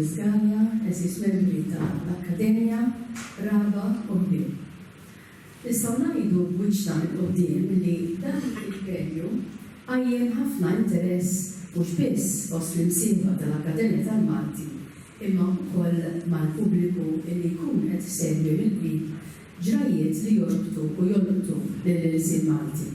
Iskanja, eżis membri tal-Akkademja, Raba u Ħbieb. Nistgħu ngħidu b'wiċċna mill-qudiem li dan il-premju għajjem ħafna interess mhux biss fost l-imsieħba tal-Akkademja tal-Malti, imma wkoll mal-pubbliku li jkun qed isegwi mill-qrib ġrajiet li jorbtu u jolqtu lill-Insil Malti.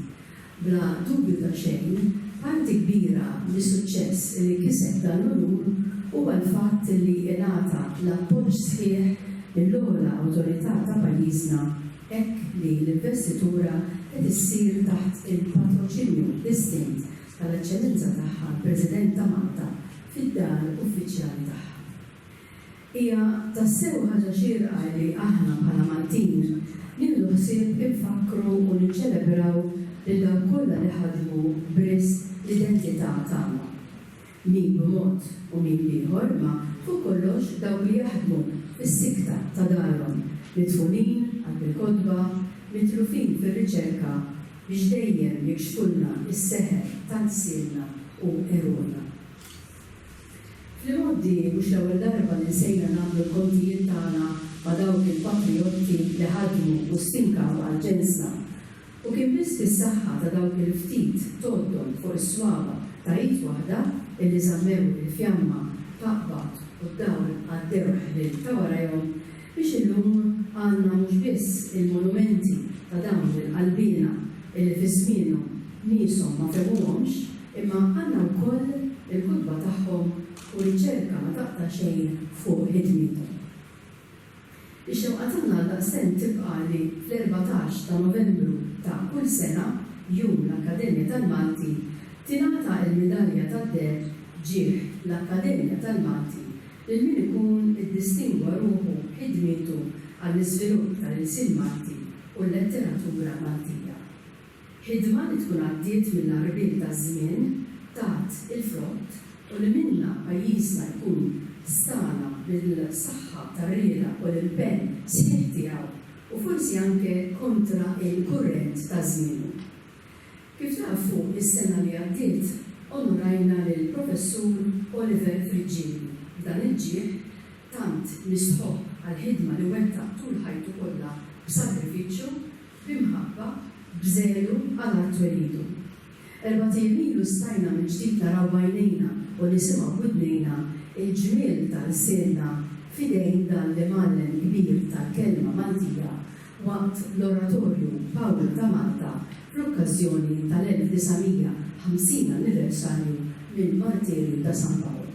Bla dubju ta' xejn, parti kbira mis-suċċess li kiseb dan l-onur huwa l-fatt li ingħata l-appoġġ sħiħ mill-ogħla awtorità ta' pajjiżna hekk li l-investitura qed issir taħt il-patroċinju distint tal-eċċellenza tagħha l-President ta' Malta fid-dar uffiċjali tagħha. Hija tassew ħaġa xierqa li aħna bħala Maltin nieħdu ħsieb infakru u niċċelebraw lil dawk kollha li ħadmu b'risk l-identità tagħna. Min b'mod u min ieħor ma fuq kollox dawk li jaħdmu fis-sikta ta' darhom mitfulin għall-kodba, mitlufin fir-riċerka biex dejjem jikxfulna s-seħer tal-silna u eruna. Fl-modi mhux l-ewwel darba li nsejna nagħmlu l-kontijiet tagħna ma' dawk il-patriotti li ħadmu u stinkaw għall-ġensna u kien biss fis-saħħa ta' dawk il-ftit toddhom fuq is-swaba ta' id waħda illi żammew il-fjamma taqbad u d-dawl għad-derħ lil ta' warajhom biex illum għandna mhux biss il-monumenti ta' dawn il-qalbina illi fi żmienhom nieshom ma femuhomx, imma għandna wkoll il-kutba tagħhom u riċerka ma taqta' xejn fuq ħidmithom. Ix-xewqa tagħna għaldaqstant tibqa' li fl-14 ta' Novembru ta' kull sena jum l-Akkademja tal-Malti tingħata l-Midalja tad-Deheb ġieħ l-Akkademja tal-Malti lil min ikun iddistingwa ruħu ħidmietu għall-iżvilupp tal-Insil Malti u l-letteratura Maltija. Ħidma li tkun għaddiet mill-arbien taż-żmien tat il-frott u li minnha pajjiżna jkun stana mill-saħħa tar-rieda u l-impenn sħiħ tiegħu u forsi anke kontra il-kurrent ta' żmienu. Kif tafu is-sena li għaddiet onorajna lil Professur Oliver Friggili f'dan il-ġieħ tant misħobb għall-ħidma li wettaq tul ħajtu kollha b'sakrifiċċju, b'imħabba, b'żelu għal-art welidu. 4 ilu stajna minn ġdid naraw bajnejna u nisimgħu b'widnejna il-ġmiel tal-silna fidejn dan li mallem kbir tal-kelma Maltija waqt l-oratorju Pawlu ta' Malta fl-okkażjoni tal-1950 anniversarju mill-martirju ta' San Pawl.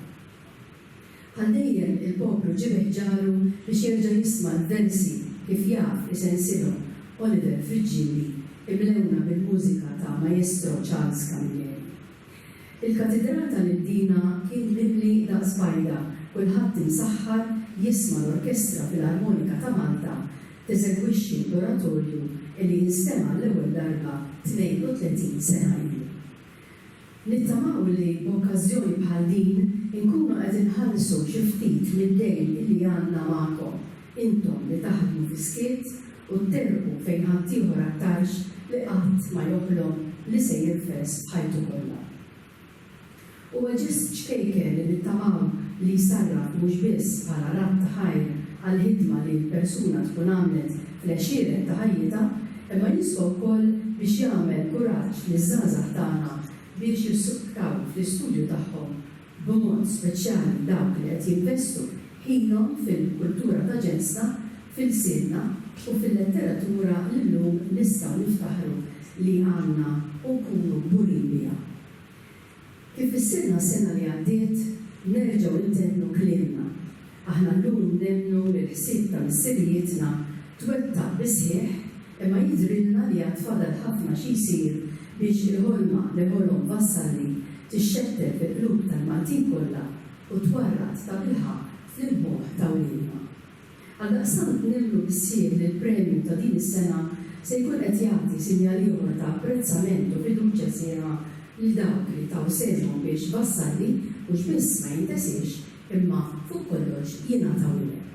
Ħaldejjem il-poplu ġibeħ ġaru biex jerġa' jisma' l-versi kif jaf isensilhom Oliver Friggili imlewna bil-mużika ta' Maestro Charles Camilleri. Il-katedral tal-Indina kien mimli daqs bajda kulħadd imsaħħar jisma' l-orkestra fil-armonika ta' Malta teżegwixxi l-oratorju li jinstema' l-ewwel darba 32 sena ilu. Nittamaw li b'okkażjoni bħal din inkunu qed inħallsu xi ftit mid-dejn li għandna magħkom intom li taħdmu fi skiet u nterqu fejn ħadd ieħor aktarx li qatt ma joħlom li se jirfes b'ħajtu kollha. U ġist ċkejken li nittamaw li sarraf mhux biss bħala rat ta' ħajr għall-ħidma li l-persuna tkun għamlet fl-għexieren ta' ħajjita, imma jiswa wkoll biex jagħmel kuraġġ liż-żgħażagħ tagħna biex jissukkaw fl-istudju tagħhom b'mod speċjali dawk li qed jinvestu ħilhom fil-kultura ta' ġensna, fil-silna u fil-letteratura li llum nistgħu niftaħru li għandna u nkunu kburin biha. Kif issirna s-sena li għaddiet, nerġgħu intennu kliemna. Aħna llum nemmnu li l-ħsieb ta' missirijietna twettaq bisħieħ imma jidrilna li għad fadal ħafna xi jsir biex il-ħolma li ħolhom vassalli tixxettel fil-qlub tal-Maltin kollha u twarrat ta' bilħaq fl-imħuħ ta' wliedna. Għaldaqstant nemmnu bissieħ li l-premju ta' din is-sena se jkun qed jagħti sinjal ieħor ta' apprezzament u fiduċja sieħa lil dawk li taw serhom biex vassalli mhux biss ma jintesix imma fuq kollox jingħataw ilek.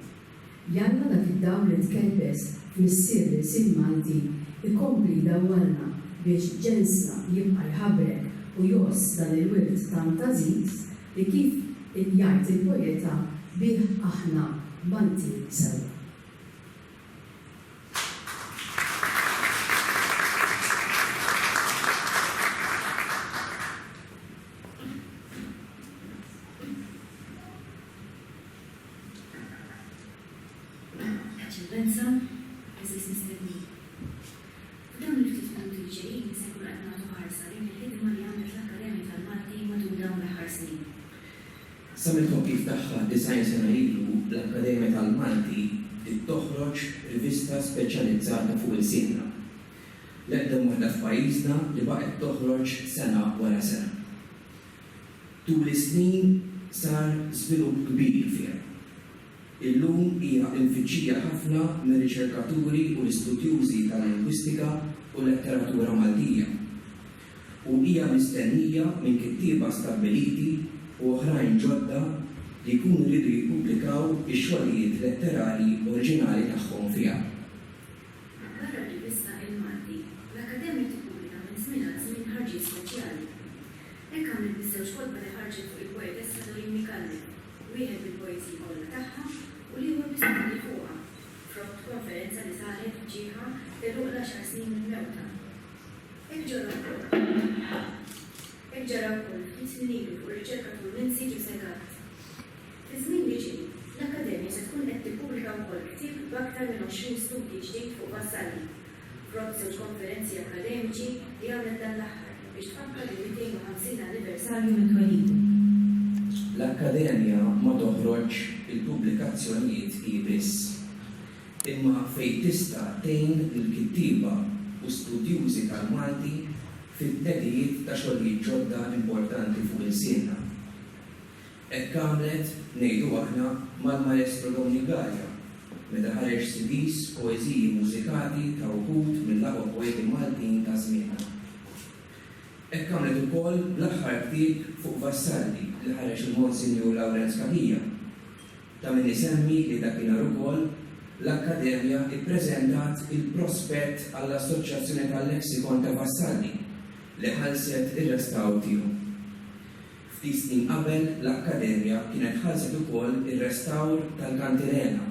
Jalla dak id-dawl li tkelbes fis-sir l-Insil Malti ikompli jdawwalna biex ġensna jibqa' jħabbrek u joss dan il-wirt tant ażiż li kif jgħid il-poeta bih aħna Malti sewa. Eċċellenza, eżis mistenni. F'dawn il-ftit minuti li ġejjin se jkun qed nagħtu ħarsa lejn il-ħidma li għamlet l-Akkademja tal-Malti matul dawn l-aħħar snin. Sa mill-twaqqif tagħha 90 sena ilu l-Akkademja tal-Malti toħroġ rivista speċjalizzata fuq il-sinna. L-eqdem waħda f'pajjiżna li baqgħet toħroġ sena wara sena. Tul is-snin sar żvilupp kbir fiha. Illum hija infittxija ħafna minn riċerkaturi u l-istudjużi tal-lingwistika u l-letteratura Maltija. U hija mistennija minn kittieba stabbiliti u oħrajn ġodda li jkunu jridu jippubblikaw ix-xogħlijiet letterali oriġinali tagħhom fiha. Barra r-rivista Il-Malti, l-Akkademja tippubblika minn żmien għal żmien ħarġiet speċjali. Hekk għamlet biżewġ kotba li ħarġet fuq il-poetessa Doreen Micallef, wieħed bil-poeżiji kollha tagħha u li huwa mistenni fuqha frott konferenza li saret ġieħa teluq l-10 snin minn mewta. Hekk ġara wkoll ftit snin ilu fuq ir-riċerkatur Lindsay Jusegat. Fi-żmien li ġie, l-Akkademja se tkun qed tippubblika wkoll ktieb b'aktar minn 20 studji ġdid fuq vassalli, frott żewġ konferenzi akademiċi li għamlet dan l-aħħar biex tfakkar il-250 anniversarju minn twelidu. L-Akkademja ma toħroġ il-pubblikazzjonijiet hi biss, imma fejn tista' tgħin il-kittieba u studjużi tal-Malti fit-tnedijiet ta' xogħlijiet ġodda importanti fuq il-sinna. Hekk għamlet ngħidu aħna mal-Maestro Donigalja meta ħareġ CDs poeżiji mużikati ta' wħud mill-aqwa poeti Maltin ta' żmienna. Hekk għamlet ukoll l-aħħar ktieb fuq vassalli li ħareġ il-Monsinjur Lawrence Kabija. Ta' min isemmi li dakinhar ukoll l-Akkademja ippreżentat il-prospett għall-Assoċjazzjoni tal-Leksikon ta' Vassalli li ħalset ir-restawr tiegħu. Ftit snin qabel l-Akkademja kienet ħalset ukoll ir-restawr tal-Kantilena,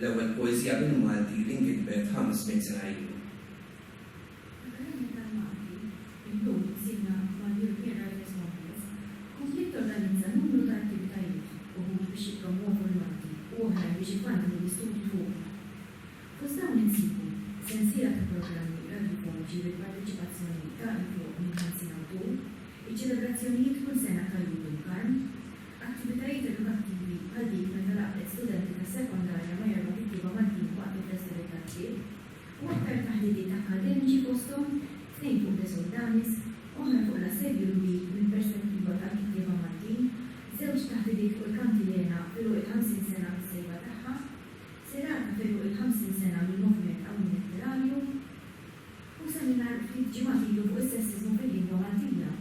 l-ewwel poeżija bil-Malti li nkitbet 500 sena ilu. L-Akkademja tal-Malti, illum insiemna mal-European Writers Congress, komplet torganizza numru ta' attivitajiet uħud biex jippromovu l-Malti u oħrajn biex jifandru l-istudju fuq. Fost dawn insibu sensiela ta' programmi radiofoniċi bil-parteċipazzjoni ta' il-fuq minn 50 awtur, iċ-ċelebrazzjonijiet kull sena tal-Judum Karm, attivitajiet edukattivi bħal dik meta laqgħet studenti tas-sekondarja ma jerba' kittieba Maltin waqt il-festival u aktar taħdidiet akademiċi fosthom tnejn fuq Desoldanis, oħra fuq l-assedju l-bid mill-perspettiva tal-kittieba Maltin, żewġ taħdidiet fuq il-Kantilena filu il-50 sena mis-sejba tagħha, serata filu il-50 sena mill-moviment qawmi letterarju u seminar ftit ġimgħat ilu fuq is-sessiżmu fil-lingwa Maltija.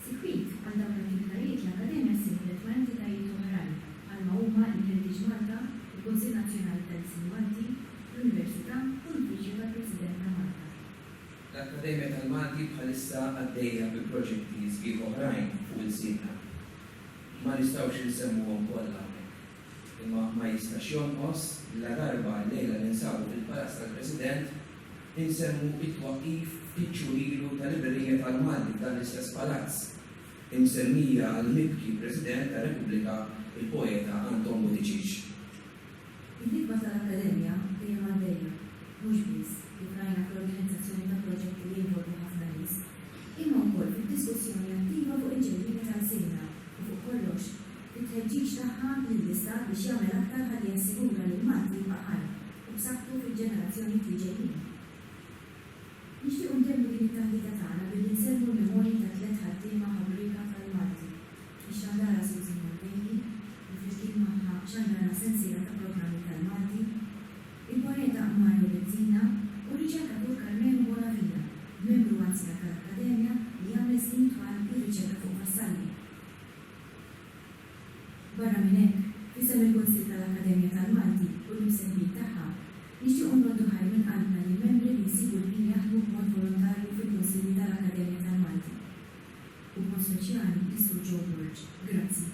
Sikwit għal dawn l-attivitajiet l-Akkademja ssiblet ma' entitajiet oħrajn bħalma huma l-Heritage Malta, il-Kunsill Nazzjonali tal-Isim Malti, l-Università u l-Uffiċċju tal-President ta' Malta. L-Akkademja tal-Malti bħalissa għaddejja bi proġetti sbieħ oħrajn fuq il-sinna. Ma nistgħux insemmuhom kollha hawnhekk. Imma ma jistax jonqos la darba lejla li nsabu fil-Palazz tal-President insemmu it-twaqqif ftit xhur ilu tal-Librerija tal-Malti tal-istess palazz, imsemmija għall-mibki President tar-Repubblika il-poeta Anton Buttigieg. Il-ħidma tal-Akkademja hija għaddejja, mhux biss rajna fl-organizzazzjoni ta' proġetti li jinvolvu ħafna nies, imma wkoll fid-diskussjoni attiva fuq il-ġejjini tal-sinna u fuq kollox fit-tħeġġiġ tagħha lill-Istat biex jagħmel aktar ħalli jassigura li l-Malti jibqa' ħaj u b'saħħtu fil-ġenerazzjoni li ġejjin. Nixtiequ ntemmu din it-taħdita tagħna billi nsemmu l-memorji ta' tliet ħaddiema ħabrika tal-Malti, ix-xandara Susan Malteni, u fil-kien magħha xandara sensiela ta' programmi tal-Malti, il-poeta Mario Bezzina u r-riċerkatur Carmelo Bonavilla, membru anzja tal-Akkademja li għamel snin twal ir-riċerka fuq vassalli. Barra minn hekk, fisem il-Kunsill tal-Akkademja tal-Malti u l-imsemmit tagħha, nixtiequ nroddu ħaj minn qalbna li membri li jsibu li jaħdmu b'mod volontarju fil-Kunsilli tal-Akkademja tal-Malti. U b'mod speċjali Mr. Joe Burge. Grazzi.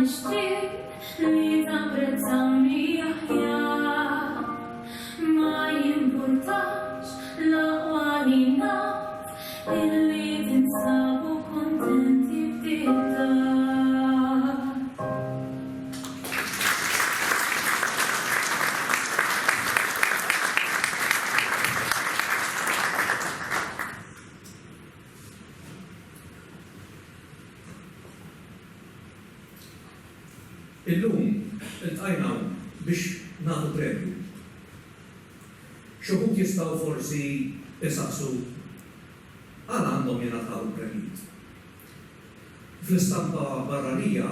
nixtieq li tapprezzawni aħjar. Ma jimpurtax l-aqwa li naf illi tinsabu kontenti b'tibda. Illum iltqajna biex nagħtu premju. Xi wħud jistgħu forsi isaqsu għal għandhom jingħataw premjiet. Fl-istampa barranija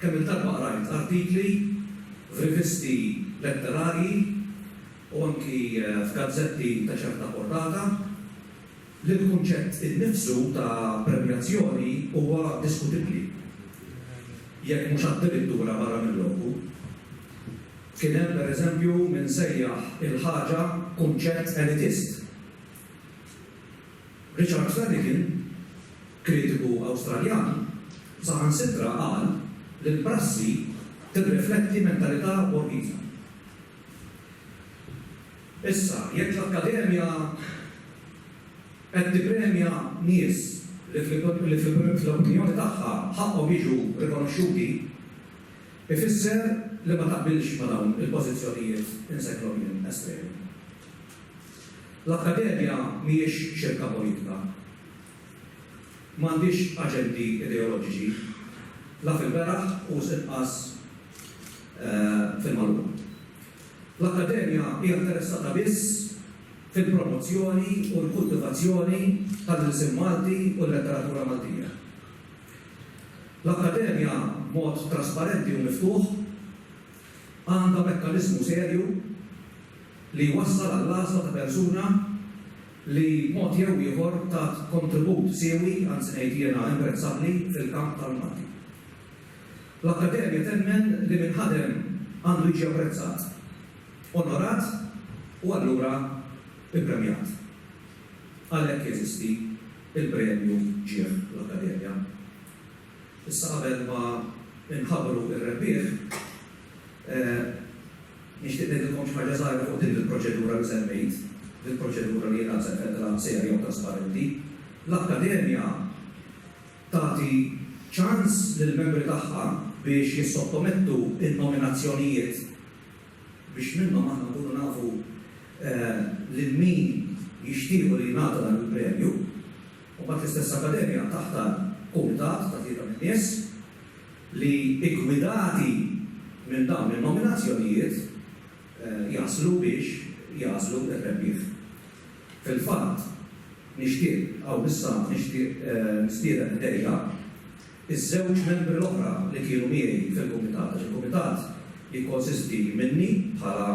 kemm il-darba qrajt artikli f'rivisti letterarji u anki f'gazzetti ta' ċerta portata li l-kunċett innifsu ta' premjazzjoni huwa diskutibbli. Jekk mhux addirittura barra mill-logu. Kien hemm pereżempju min sejjaħ il-ħaġa kunċett elitist. Richard Flanagan, kritiku Awstraljan, saħansitra qal li l-prassi tirrifletti mentalità borghiża. Issa, jekk l-Akkademja qed tippremja nies li fl-opinjoni tagħha ħaqhom jiġu rikonoxxuti, ifisser li ma taqbilx ma dawn il-pożizzjonijiet inseklomien estremi. L-Akkademja mhijiex xirka politika. M'għandix aġendi ideoloġiċi la fil-beraħ u inqas fil-malum. L-Akkademja hija interessata biss fil-promozzjoni u l-kultivazzjoni tal-isim Malti u l-letteratura Maltija. L-Akkademja mod trasparenti u miftuħ għandha mekkaniżmu serju li wassal għall-għażla ta' persuna li mod jew ieħor ta' kontribut siewi anzi ngħid jiena imprezzabbli fil-kamp tal-Malti. L-Akkademja temmen li minħadem għandu jiġi apprezzat, onorat u allura il-premjat. Għalhekk jeżisti il-premju ġieħ l-Akkademja. Issa qabel ma inħabbru ir-rebbieħ, nixtieq ngħidilkom xi ħaġa żgħira fuq din il-proċedura li semmejt, il-proċedura li jiena semmejtha serja u trasparenti. L-Akkademja tagħti ċans lill-membri tagħha biex jissottomettu in-nominazzjonijiet biex minnhom aħna nkunu nafu lil min jixtiequ li jingħata dan il-premju, u mbagħad l-istess Akkademja taħtar kumitat ta' tlieta min-nies li igwidati minn dawn in-nominazzjonijiet jaslu biex jaslu ir-rebbieħ. Fil-fatt nixtieq hawn issa nistieden idejja iż-żewġ membri l-oħra li kienu miegħi fil-kumitat għax il-kumitat jikkonsisti minni bħala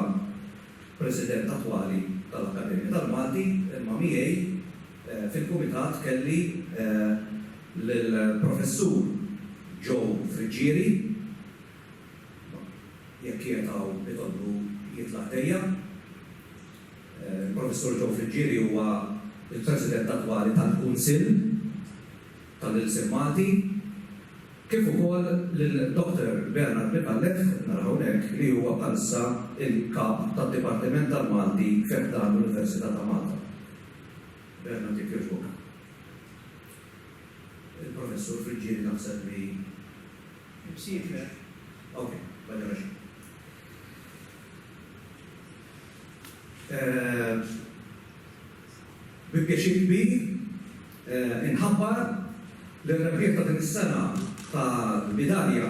President attwali tal-Akkademja tal-Malti, imma miegħi fil-kumitat kelli lill-professur Joe Friġġieri, jekk jetaw itolbu jitla' ħdejja. Il-professur Joe Friġġieri huwa il-President attwali tal-Kunsill tal-Ilsim Malti, kif ukoll lil-Dr. Bernard Micallef, nara hawnhekk li huwa bħalissa il-kap tad-Dipartiment tal-Malti f'dan l-Università ta' Malta. Bernard jekk il-professur Friġġieri naħseb li jibsiefer. Ok, bħalli raġi. Bi pjaċir kbir inħabbar l-rebbieħ ta' din is-sena tal-medalja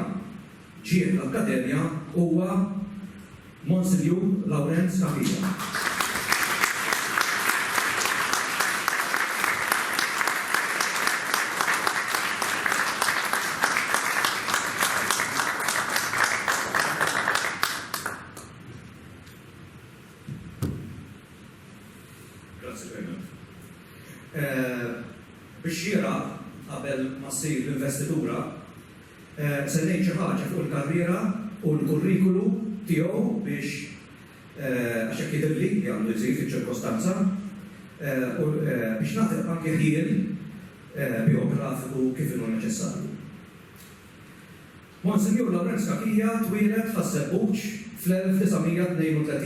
ġieħ l-Akkademja huwa Monsignor Lawrence Capilla. Biex jira qabel ma ssir l-investitura se ngħid xi ħaġa fuq il-karriera u l-kurrikulu tiegħu biex għax hekk jidhirli li għandu jsir fiċ-ċirkostanza u biex nagħti anke ħin biografiku kif inhu neċessarju. Monsignor Lawrence Kakija twieled ħassebbuċ fl-1932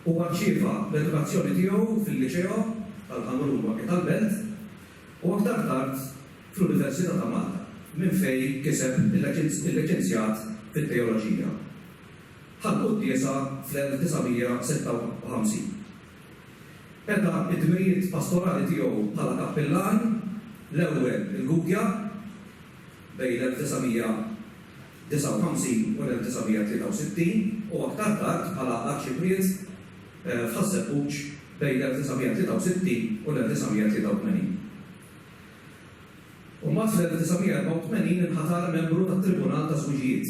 u rċieva l-edukazzjoni tiegħu fil-liċeo tal-Ħamrun anke tal-Belt u aktar tard fl-Università ta' Malta minn fejn kiseb il-liċenzjat fit-teoloġija. Ħadmu d-diesa fl-1956. Beda id-dmirijiet pastorali tiegħu bħala kappellan l-ewwel il-Gudja bejn l-1959 u l-1963 u aktar tard bħala arċipriet f'Ħassebbuċ bejn l-1963 u l-1983. U mat fl-1984 inħatar membru tat-Tribunal ta' Żwiġijiet.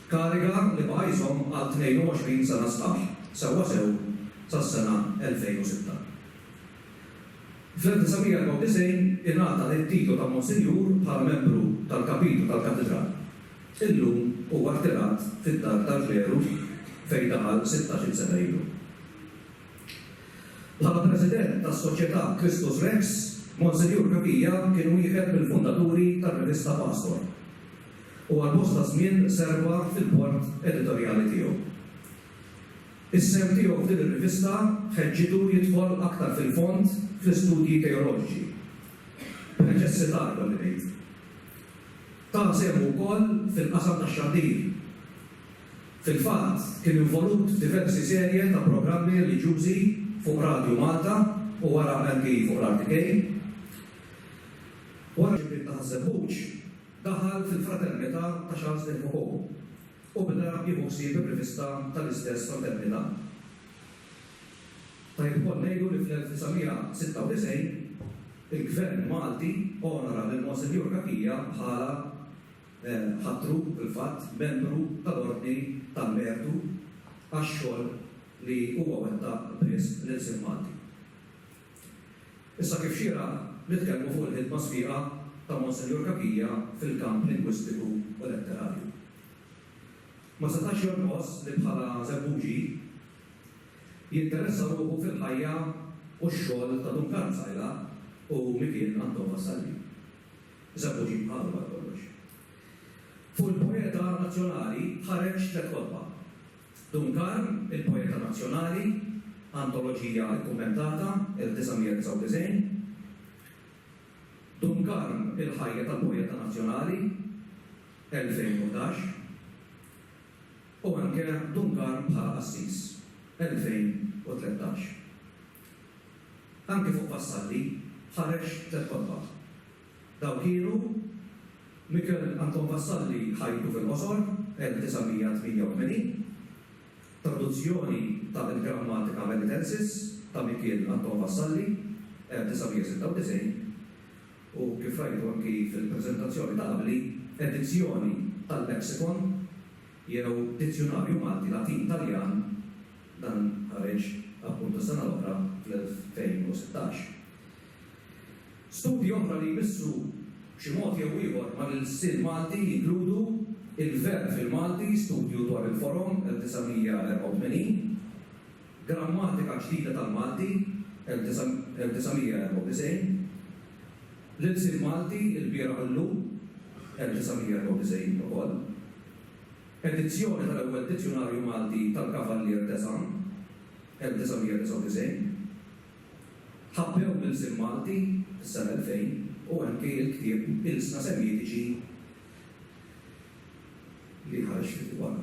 Kariga li baqajshom għal 22 sena sħaħ, sewwa sew sas-sena 2006. Fl-1994 ingħata it-titlu ta' Monsinjur bħala membru tal-Kapitlu tal-Katedral. Illum huwa rtirat fid-dar tal-Kleru fejn daħal 16 sena ilu. Bħala President tas-Soċjetà Christus Rex, Monsinjur Kakija kien wieħed mill-fundaturi tar-Rivista Pastor u għal bosta żmien serva fil-bord editorjali tiegħu. Is-sem tiegħu f'din ir-rivista ħeġġitu jidħol aktar fil-fond fl-istudji teoloġiċi. B'neċessità kolli ngħid. Ta' semmu wkoll fil-qasam tax-xandir. Fil-fatt kien involut f'diversi serje ta' programmi reliġjużi fuq Radio Malta u wara anki fuq l-RTK. Wara ġibrit ta' Ħassebbuċ daħal fil-fraternità ta' Charles de Foucault u bda jieħu ħsieb ir-rivista tal-istess fraternità. Tajb ukoll ngħidu li fl-1996 il-Gvern Malti onora lil Monsinjur Kakija bħala ħatru fil-fatt membru tal-Ordni tal-Mertu għax-xogħol li huwa wettaq biss lil Malti. Issa kif xira nitkellmu fuq il-ħidma sfiqa ta' Monsinjur Kakija fil-kamp lingwistiku u letterarju. Ma setax jonqos li bħala żebbuġi jinteressa ruħu fil-ħajja u x-xogħol ta' Duncan Sajla u Mikien Anton Vassalli. Żebbuġi bħalu għal kollox. Fuq il-poeta nazzjonali ħareġ 3 kotba. Duncan, il-poeta nazzjonali, antoloġija kommentata 1999. Duncan, il-ħajja tal-poeta nazzjonali 2011. U anke Duncan bħala Assis 2013. Anke fuq Vassalli ħareġ 3 kotba. Daw kienu Mikel Anton Vassalli ħajtu fil-qosor 1988, traduzzjoni ta' il-Grammatica Melitensis ta' Mikel Anton Vassalli 1996 u kif rajtu anki fil-prezentazzjoni ta' qabli edizzjoni tal-Lexikon jew dizzjonarju Malti Latin Taljan dan ħareġ appuntu sena l-oħra fl-2016. Studji oħra li jmissu b'xi mod jew ieħor mal-sil Malti jinkludu il-verb fil-Malti, studju dwar il-forom 1984, grammatika ġdida tal-Malti 1994, l-sil Malti il-bieraħ illum 1994 ukoll. Edizzjoni tal-ewwel dizzjonarju Malti tal-Kavallier Desan 1999. Ħabbew mill-sim Malti fis-sena 2000 u anke l-ktieb ilsna semitiċi li ħarġ fil-wara.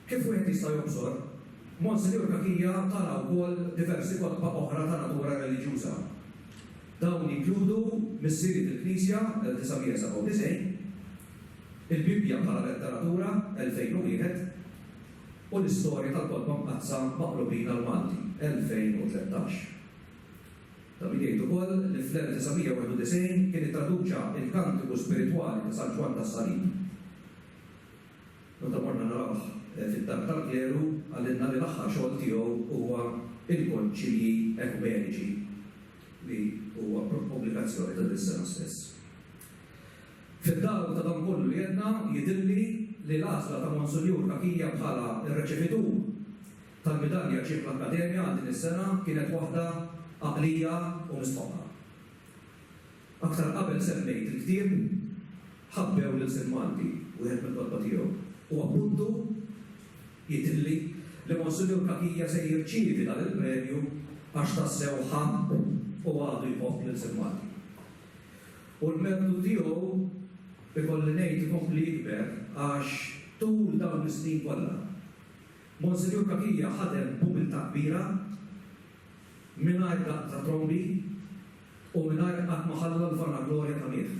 Kif wieħed jista' jobsor, Monsinjur Kakija tara wkoll diversi kotba oħra ta' natura reliġjuża. Dawn jinkludu missieriet il-Knisja 1997, il-Bibja bħala letteratura 2001 u l-istorja tal-kotba mqazza maqlubin għal-Malti 2013. Ta' min jgħid ukoll li fl-1991 kien ittraduċa il-kantiku spiritwali ta' San Ġwan tas-Salib. Meta morna narawh fid-dar tal-Kleru għallinna li l-aħħar xogħol tiegħu huwa il-konċilji ekumeniċi li huwa pubblikazzjoni ta' dis-sena stess. Fid-dawl ta' dan kollu li jedna jidilli li l-għażla ta' Monsinjur Kakija bħala ir-reċevitur tal-medalja ċif l-Akkademja għal din is-sena kienet waħda għaqlija u misfaqqa. Aktar qabel semmejt il-ktieb ħabbew lil Sin Malti u għed mill-tolba tiegħu. U appuntu jitilli li Monsinjur Kakija se jirċievi dan il-premju għax tassew ħabb u għadu jħobb lil Sin Malti. U l-mertu tiegħu ikolli ngħid ikompli jikber għax tul dawn is-snin kollha. Monsinjur Kakija ħadem b'umiltà kbira mingħajr daqq ta' trombi u mingħajr qatt ma ħalla l-vanaglorja ta' miegħ.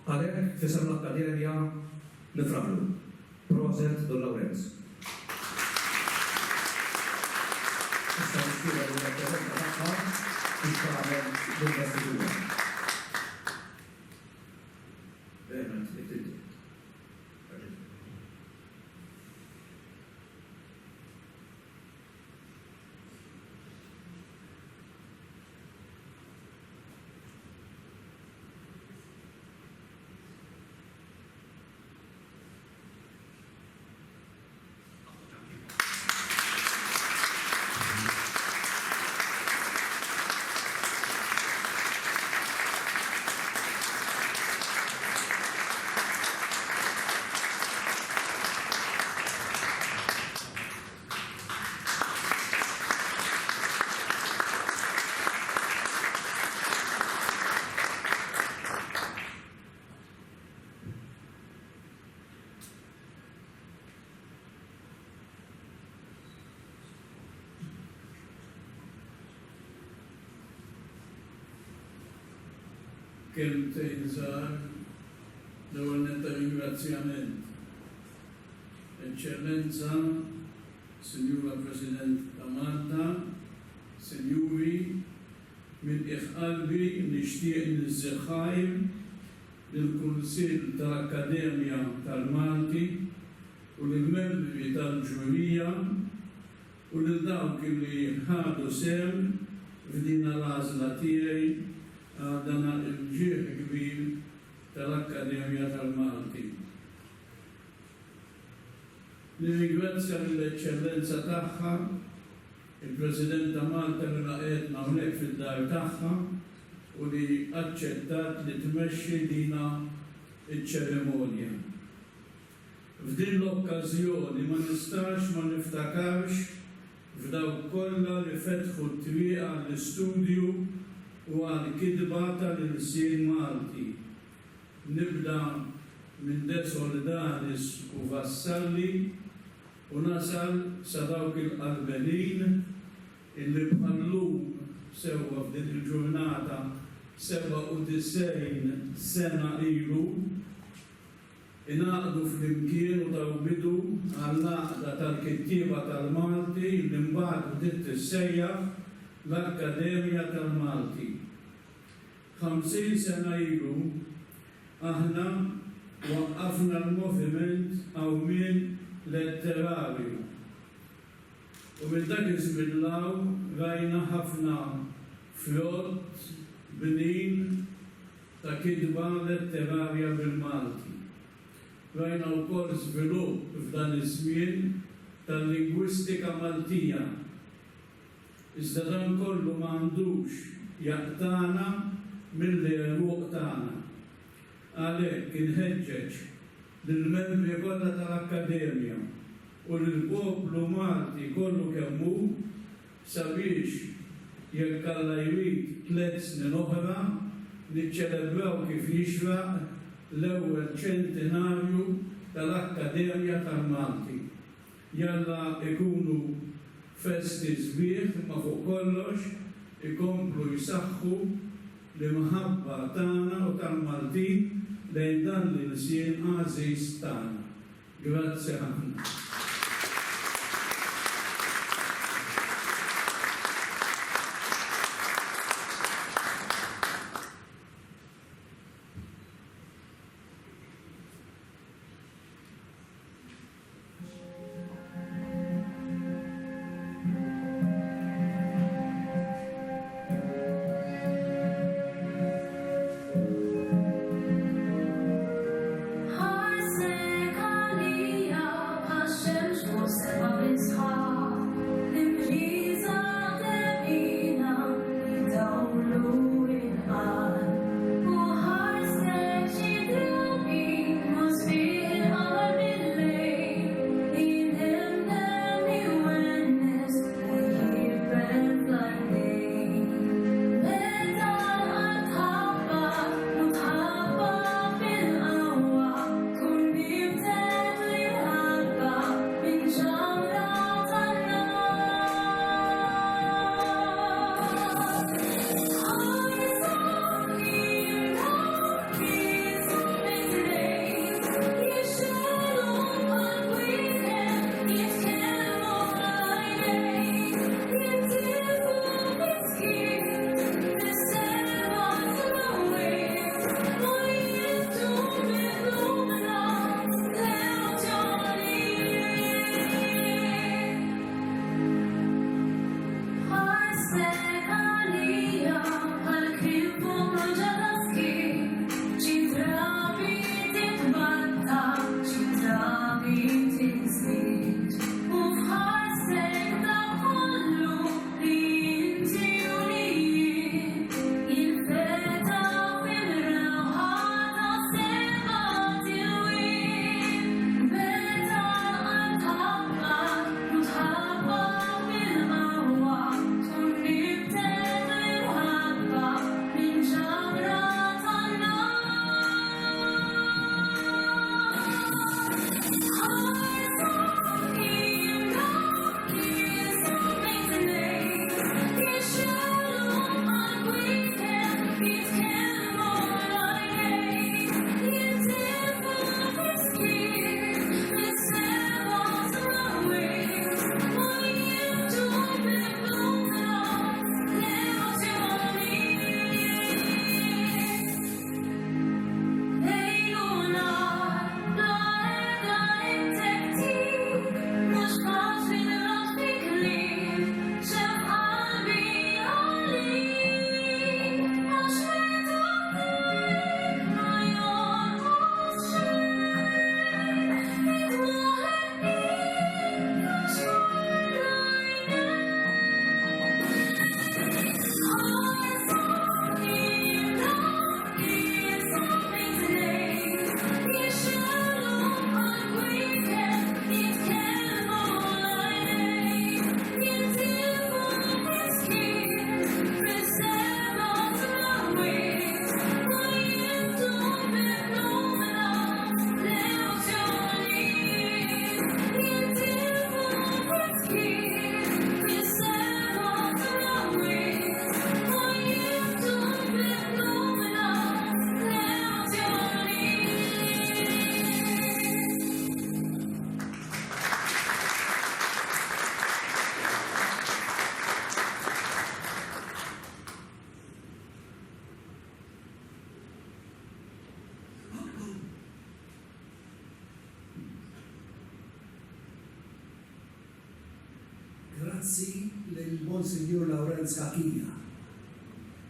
Għalhekk fisem l-Akkademja nifraħlu. Proset Don Lawrence. Issa nispira l-Akkademja tagħha biex tagħmel l-investitura. Kelmtejn żgħar l-ewwel netta ringrazzjament. Eċċellenza, Sinjura President ta' Malta, Sinjuri, minn qalbi nixtieq niżżeħħajr lill-Kunsill tal-Akkademja tal-Malti u lill-membri tal-ġurija u lil dawk li ħadu sehem f'din l-għażla tiegħi għadana il-ġieħ kbir tal-Akkademja tal-Malti. Nirringrazzja l-eċċellenza tagħha, il-President ta' Malta li laqgħetna hawnhekk fid-dar tagħha u li aċċettat li tmexxi dina iċ-ċerimonja. F'din l-okkażjoni ma nistax ma niftakarx f'dawk kollha li fetħu t-triq għall-istudju u għal-kidba tal-Insien Malti. Nibda minn De Solidaris u Vassalli u nasal sa dawk il-qalbenin illi bħallum sewwa f'din il-ġurnata 97 sena ilu inaqdu fl-imkien u taw bidu għall-laqda tal-kittieba tal-Malti li mbagħad bdiet tissejjaħ l-Akkademja tal-Malti. 50 sena ilu aħna waqqafna l-moviment Awmien Letterarju. U minn dak iż-żmien rajna ħafna frott bnin ta' kidba letterarja bil-Malti. Rajna wkoll żvilupp f'dan iż-żmien tal-lingwistika Maltija. Iżda dan kollu m'għandux jaqtana mill-għeruq tagħna. Għalhekk inħeġġeġ lill-membri kollha tal-Akkademja u lill-poplu Malti kollu kemm hu sabiex jekk Alla jrid 3 snin oħra niċċelebraw kif jixraq l-ewwel ċentenarju tal-Akkademja tal-Malti. Jalla ikunu festi sbieħ ma fuq kollox ikomplu jisaħħu l-imħabba tagħna u tal-Maltin lejn dan l-insien għażiż tagħna. Grazzi ħafna. Harse Kalia grazzi lill-Monsignor Lawrenz Kakija.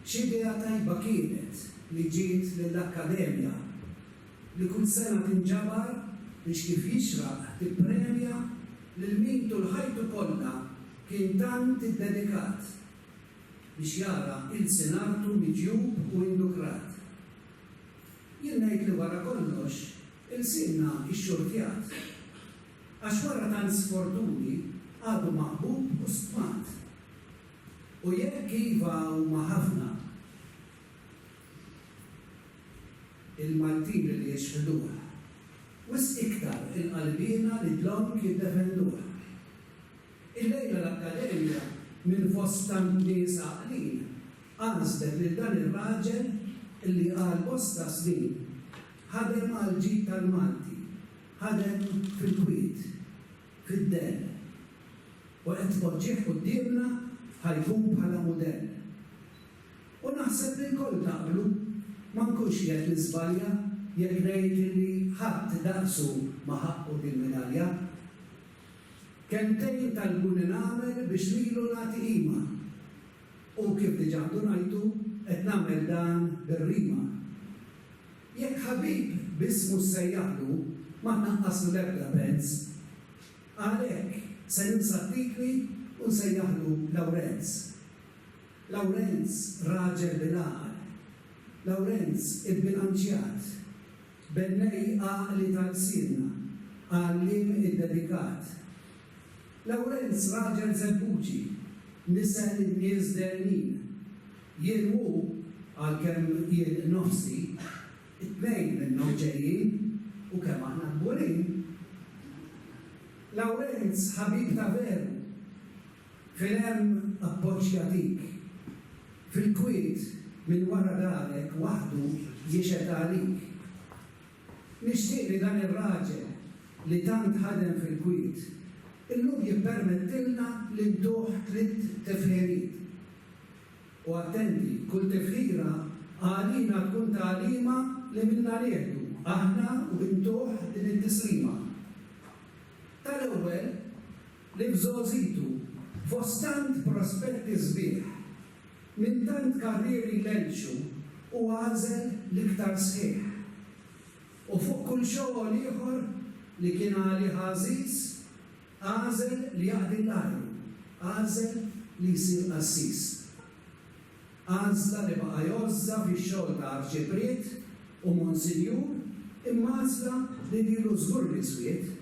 X'idea tajba kienet li ġiet lill-Akkademja li kull sena tinġabar biex kif jixraq tippremja lil min tul ħajtu kollha kien tant iddedikat biex jara il-senartu miġjub u indukrat. Jien ngħid li wara kollox il-sinna ix-xurtjat. Għax wara tant sfortuni għadu maħbub u stmat. U jekk iva huma ħafna il-Maltin li jixħduha, wis iktar il-qalbina li dlom jiddefenduha. Il-lejla l-Akkademja minn fost tant nies għaqlin għażlet lil dan ir-raġel illi għal bosta snin ħadem għal ġid tal-Malti, ħadem fil-Kwiet, fid-Del, u qed tpoġġih qudiemna ħajkun bħala mudell. U naħseb li l-koll taqblu ma nkunx jekk l-iżbalja jekk ngħid li ħadd daqsu ma ħaqqu bil-medalja. Kemmtejn talbuni nagħmel biex lilu nagħti qima. U kif diġà ngħidu qed nagħmel dan bir-rima. Jekk ħabib bismu sejjaħlu ma naqqaslu l-ebda pens. Għalhekk se ninsattikli u nsejjaħlu Lawrenz. Lawrenz raġel bil-għaqal. Lawrenz il-bilanċjat. Bennej għaqli tal-sirna. Għallim id-dedikat. Lawrenz raġel zebbuċi. Nisel il-nies dernin. Jien hu għal-kem jien nofsi it-tnejn minnhom ġejjin u kemm aħna kburin. Lawrenz ħabib ta' veru, fil-hemm appoġġ jagħtik, fil-Kwiet minn wara darek waħdu jixed għalik. Nixtieq li dan ir-raġel li tant ħadem fil-Kwiet illum jippermettilna li ntuħ 3 tifħiriet. U attenti, kull tifħira għalina tkun tagħlima li minna nieħdu aħna u ntuħ din it-tislima. Tal-ewwel li f'żożitu fost tant prospetti sbieħ minn tant karrieri l-elxu u għażel l-iktar sħiħ. U fuq kull xogħol ieħor li kien għalih għażiż għażel li jaqdi l-ajru, għażel li jsir qassis. Għażla li baqa' jozza fix-xogħol ta' arċipriet u Monsinjur imma għażla li dilu żgur l-iswied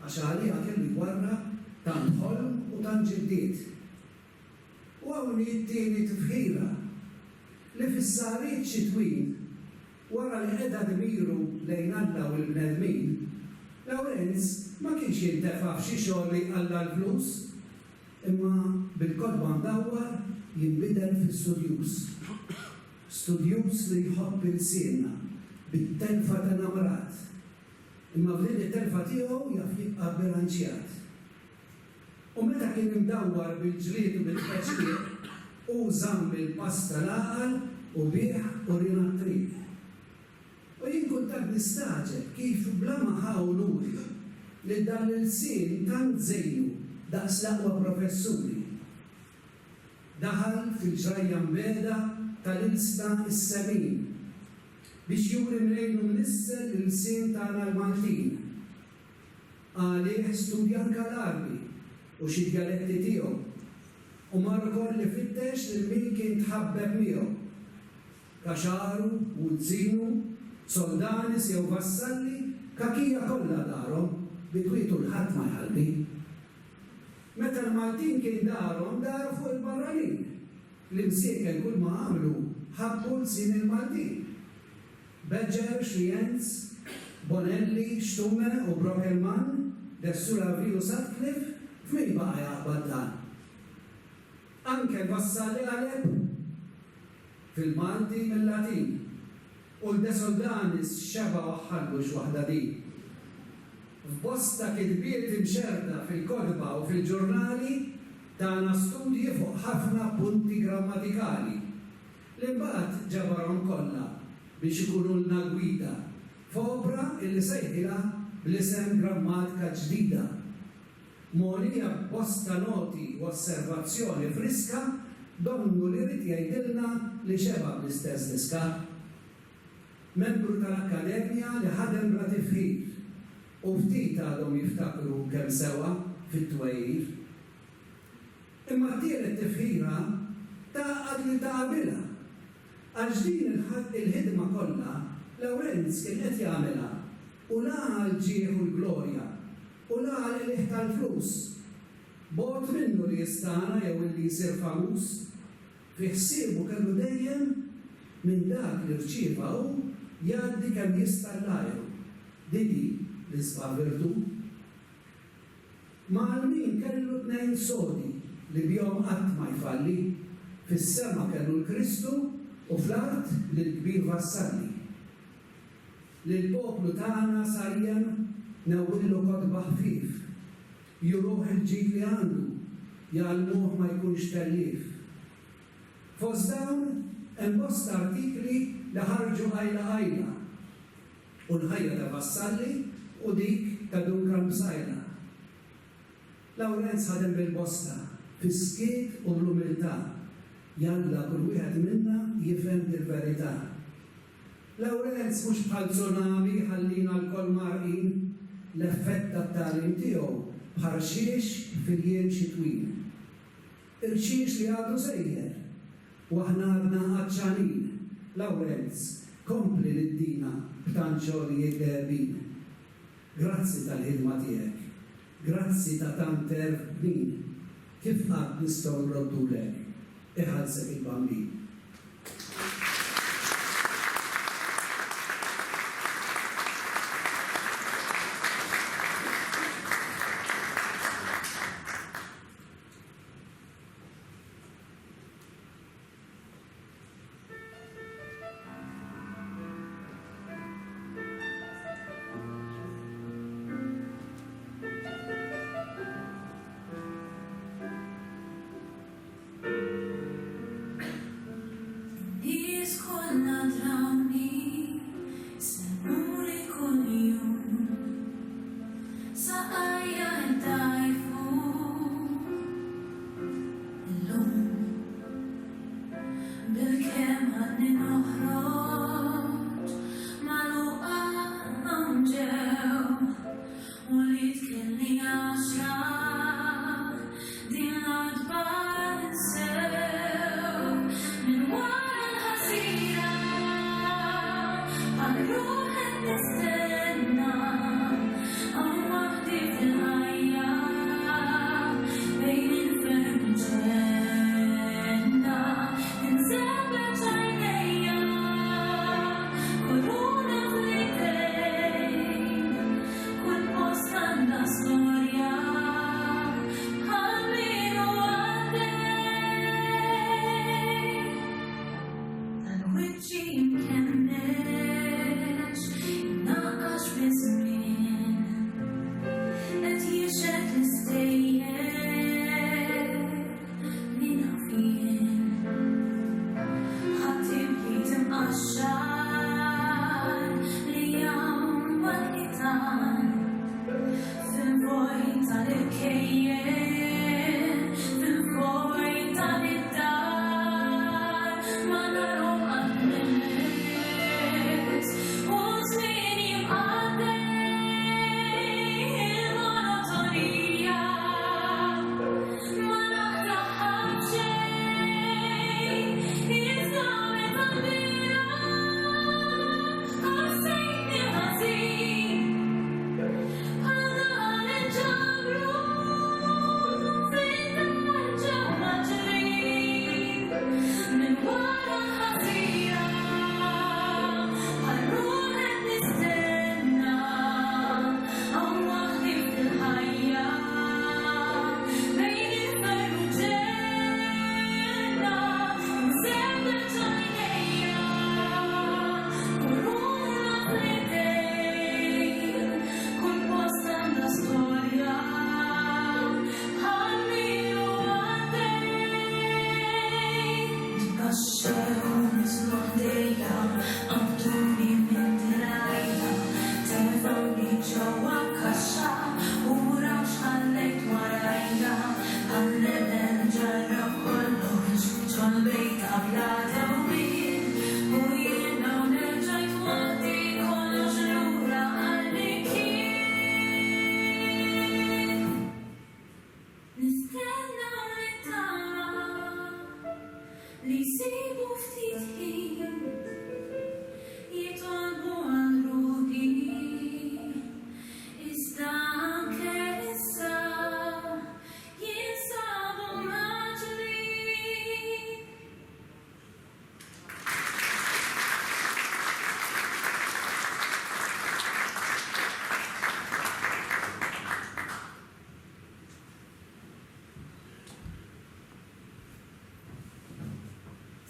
għax għalija kelli warra tant ħolm u tant ġiddiet. U hawnhi t-tieni tifħira li fis-sariet xitwin wara li qiegħda dmiru lejn Alla u l-bnedmin, Lawrenz ma kienx jintefa' f'xi xogħol li Alla l-flus, imma bil-kodba mdawwar jinbidel fis-studjus. Studjus li jħobb il-siena bit-telfa ta' namrat. Imma f'din it-telfa tiegħu jaf jibqa' bilanċjat. U meta kien imdawwar bil-ġlied u bil-feċliet u żamm il-pass tal-għaqal u bieħ u rina t-triq. U jien kuntat nistaġeb kif bla ma ħawluri li dan il-sien tant żejnu daqs l-aqwa professuri. Daħal fil-ġrajja mbeda tal-ilsna is-semin biex juri mrejnu mnissel il-sien tagħna l-Maltin. Għalih studja anke l-Arbi u xi djaletti tiegħu u mar ukoll li fittex lil min kien tħabbeb miegħu. Kaxaru, Wuzzinu, Soldanis jew vassalli kakija kollha darhom bi kwitu l-ħadd ma jħalli. Meta l-Maltin kien darhom daru fuq il-barranin. L-imsiekel kull ma għamlu ħabbu l-sin il-Maltin. Beġġer, Xrienz, Bonelli, Stume u Brockelman, Dessulavri u Sutcliffe f'min baqa' jaqbad dan. Anke l-vassalli Alep fil-Malti mill-Latin u l-Desoldanis xeba waħħallu x'waħda din. F'bosta kitbiet imxerda fil-kodba u fil-ġurnali tagħna studji fuq ħafna punti grammatikali li mbagħad ġabarhom kollha biex ikunulna gwida f'opra illi sejħilha bl-isem Grammatika Ġdida. Monija bosta noti u osservazzjoni friska donnu li rrit jgħidilna li xeba bl-istess diska. Membru tal-Akkademja li ħadem bla tifħir u ftit għadhom jiftakru kemm sewa fit-twejjir. Imma tielet tifħira taqgħod li taqabilha. Għax din il-ħidma kollha Lawrenz kien qed jagħmilha u laħa l-ġieħ u l-glorja u laħa l-ħiħ tal-flus. Bot minnu li jistana jew li jsir famuż fi ħsiebu kellu dejjem minn dak li rċieva hu jgħaddi kemm jista' l-ajru. Didi li sba' virtu. Mal-min kellu tnejn sodi li bjom qatt ma jfalli, fis-sema kellu l-Kristu u fl-art l-kbir vassalli. Lill-poplu tagħna sarjen nawillu kodba ħfief, juruh il-ġid li għandu, jgħalmuh ma jkunx tellif. Fost dawn hemm bosta artikli li ħarġu għajla u l-ħajja ta' Vassalli u dik ta' Duncan Bsajla. Lawrenz ħadem bil-bosta, fis-skiet u bl-umiltà, jalla kull wieħed minna jifhem il-verità. Lawrenz mhux bħal tsunami ħallina l-kol marqin, l-effett tat-tagħlim tiegħu bħal xiex fil-jiem xitwin. Il-xiex li għadu sejjer u aħna għadna għaċċanin. Lawrenz, kompli lid-dina b'tant xogħli jidderbin. Grazzi tal-ħidma tiegħek, grazzi ta' tant min. Kif qatt nistgħu nroddulek, iħallsek il-bambin. Storia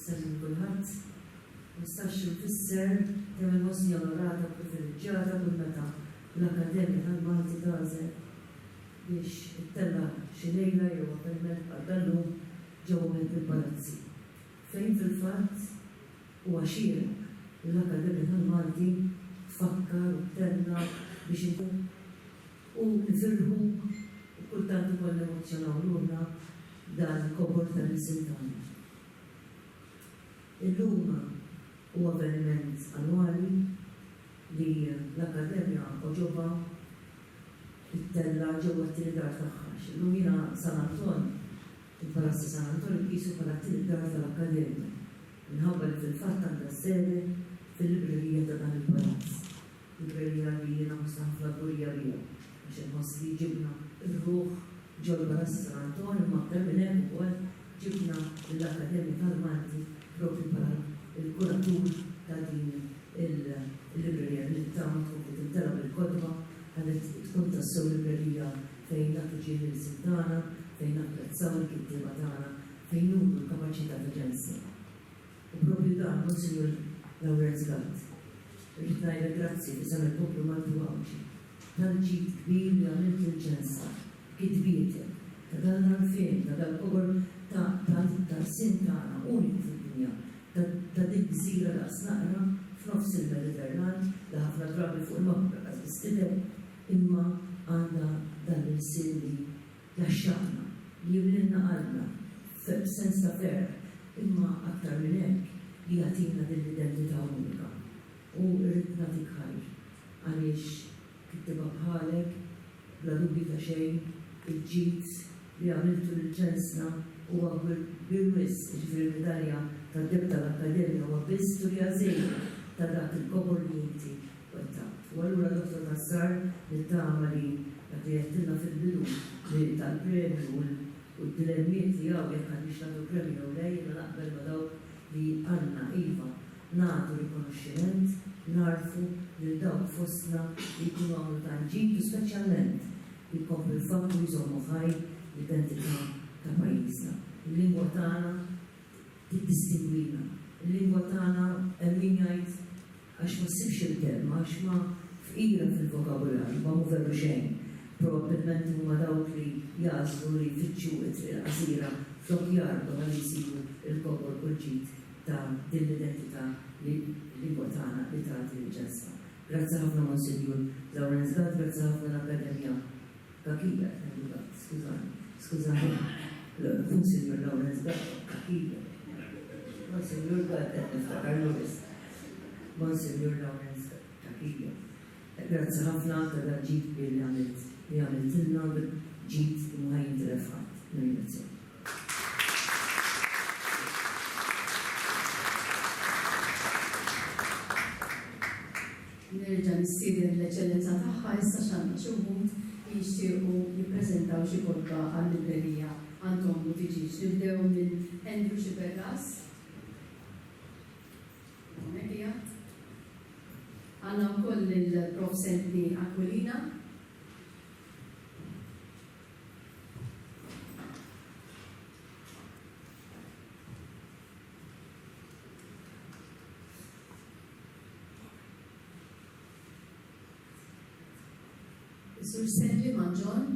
Sallim kulħadd, nistax nfisser kemm il-mosni onorata u privileġġjata kull meta l-Akkademja tal-Malti tażel biex ittella xi lejla jew avveniment għaddallu ġewwa il-palazzi. Fejn fil-fatt huwa xieraq l-Akkademja tal-Malti tfakkar u tella biex ikun u nifirħu u kultant ukoll emozjonaw lurna dan il-kobor tal-Sintana. Illum huwa avveniment annwali li l-Akkademja oġoba it-tella ġewwa t-tieni dar tagħha. Illum jiena San Anton, il-Palazzi San Anton qisu bħala t-tieni dar tal-Akkademja. Minħabba li fil-fatt għandha sede fil-librerija ta' dan il-palazz. Librerija li jiena ħafna gburija biha għax inħoss li ġibna r-ruħ ġol Palazzi San Anton imma aktar minn hemm ukoll ġibna l-Akkademja tal-Malti propri bħala il-kuratur ta' din il-librerija li t-tama tkun tintela bil-kodba għalet tkun tassew librerija fejn nagħtu ġieli l-Sintana, fejn napprezzaw il-kittieba tagħna, fejn nuru l-kapaċità ta' ġensa. U propju dan, Monsignor Lawrence Gatt, rrid ngħidlek grazzi fisem il-poplu Malti Għawġi. Tal-ġid kbir li għamilt il-ġensa, kitbietek, ta' dan l-arfien, ta' dal-kobor ta' Sintana, uniku fid-dinja, ta' dik gżira daqs naqra f'nofs il-Mediterran, li ħafna drabi fuq il-mappa għaz bistidem, imma għandha dan il-sin li jaxxaqna, li jiblinna qalbna, f'sens ta' fer, imma aktar minn hekk li jagħtina din l-identità unika. U rrid nagħtik ħajr għaliex kittiba bħalek, bla dubju ta' xejn, il-ġid li għamiltu l-ġensna huwa bil-wis, ġifieri medalja tad-deb tal-Akkademja huwa biss storja żejra ta' dak il-kobor li inti wettaqt. U allura Dr. Nassar nittama li għadjettilna fil-bidu li tal-premju u d-dilemmiet li għaw jekk għandix nagħtu premju u lejna naqbel ma dawk li għandna iva nagħtu rikonoxximent, narfu lil dawk fostna li jkunu għamlu tanġid u speċjalment jkomplu l-fakku jżommu ħaj l-identità ta' pajjiżna. Il-lingwa tagħna tiddistingwina. Il-lingwa tagħna hemm min jgħid għax ma ssibx il-kelma, għax ma fqira fil-vokabularju, ma mu veru xejn. Probabbilment huma dawk li jażlu li jfittxu it-triq qasira flok jarbu għal jsibu il-kobor u l-ġid ta' din l-identità li l-lingwa tagħna li tagħti l-ġensa. Grazzi ħafna Monsignor Lawrence Gatt, grazzi ħafna l-Akkademja Kakija, skużani, Monsignor Lawrence Gatt, Kakija. Monsignor Gatt, niftakar Lewis. Monsignor Lawrence Kakija. Grazzi ħafna ta' ġid li għamilt-ilna ġid muħajn telefat. Ringrazzjak. Nerġa' nistieden l-eċellenza tagħha issa x'għandna xi wħud li jixtiequ jippreżentaw xi kolba għall-librerija għandhom u tiġix. Nibdew minn Andrew Xiberras. Hawnhekk hija. Għandna wkoll il-Prof. Sentni Aquilina. Sur Sergi Manġon.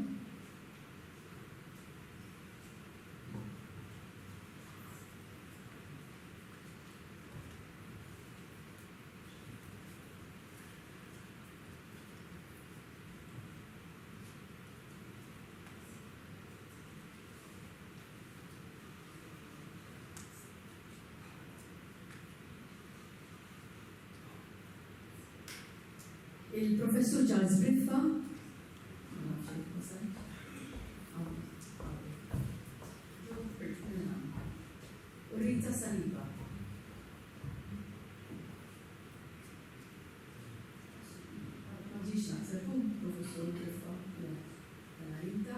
Il-Professur Charles Briffa. Rita Saliba. Ma ġiex naħseb Professur Briffa. Rita.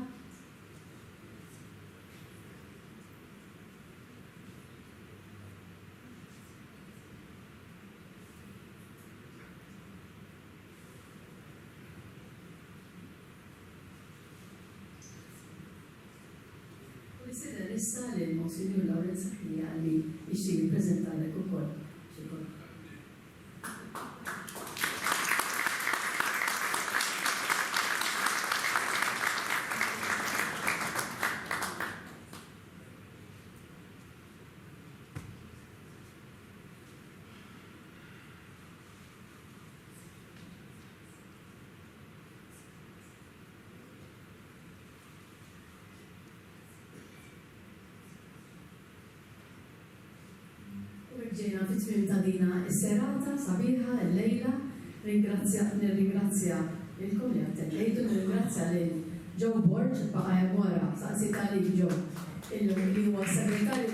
Nisida issa li Monsignor Lawrence Saħħija li jixtieq jippreżentalek ukoll xi ħaġa. Ġejna fit-tmiem ta' dina s-serata sabiħa l-lejla, nirringrazzja il-kom li attendejtu, nirringrazzja lil Joe Borg, baqa' wara, saqsita li Joe, li huwa segretarju